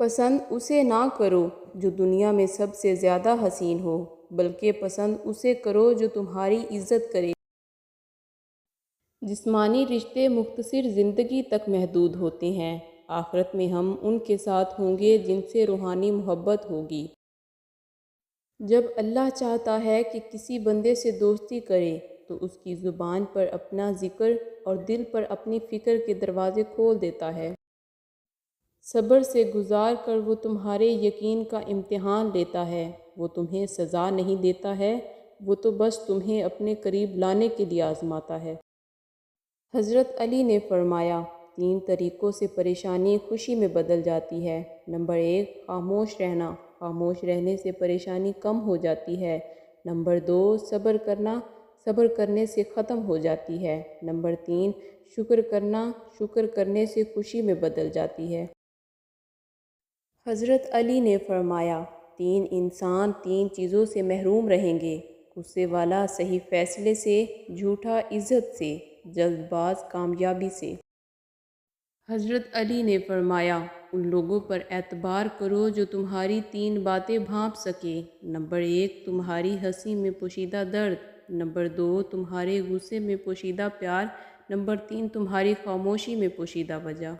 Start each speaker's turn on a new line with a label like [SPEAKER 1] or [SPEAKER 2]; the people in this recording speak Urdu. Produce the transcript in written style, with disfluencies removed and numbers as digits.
[SPEAKER 1] پسند اسے نہ کرو جو دنیا میں سب سے زیادہ حسین ہو، بلکہ پسند اسے کرو جو تمہاری عزت کرے۔ جسمانی رشتے مختصر زندگی تک محدود ہوتے ہیں، آخرت میں ہم ان کے ساتھ ہوں گے جن سے روحانی محبت ہوگی۔ جب اللہ چاہتا ہے کہ کسی بندے سے دوستی کرے تو اس کی زبان پر اپنا ذکر اور دل پر اپنی فکر کے دروازے کھول دیتا ہے۔ صبر سے گزار کر وہ تمہارے یقین کا امتحان لیتا ہے، وہ تمہیں سزا نہیں دیتا ہے، وہ تو بس تمہیں اپنے قریب لانے کے لیے آزماتا ہے۔ حضرت علی نے فرمایا، 3 طریقوں سے پریشانی خوشی میں بدل جاتی ہے۔ نمبر 1، خاموش رہنا، خاموش رہنے سے پریشانی کم ہو جاتی ہے۔ نمبر 2، صبر کرنا، صبر کرنے سے ختم ہو جاتی ہے۔ نمبر 3، شکر کرنا، شکر کرنے سے خوشی میں بدل جاتی ہے۔ حضرت علی نے فرمایا، 3 انسان 3 چیزوں سے محروم رہیں گے: غصے والا صحیح فیصلے سے، جھوٹا عزت سے، جلد باز کامیابی سے۔ حضرت علی نے فرمایا، ان لوگوں پر اعتبار کرو جو تمہاری 3 باتیں بھانپ سکیں۔ نمبر 1، تمہاری ہنسی میں پوشیدہ درد۔ نمبر 2، تمہارے غصے میں پوشیدہ پیار۔ نمبر 3، تمہاری خاموشی میں پوشیدہ وجہ۔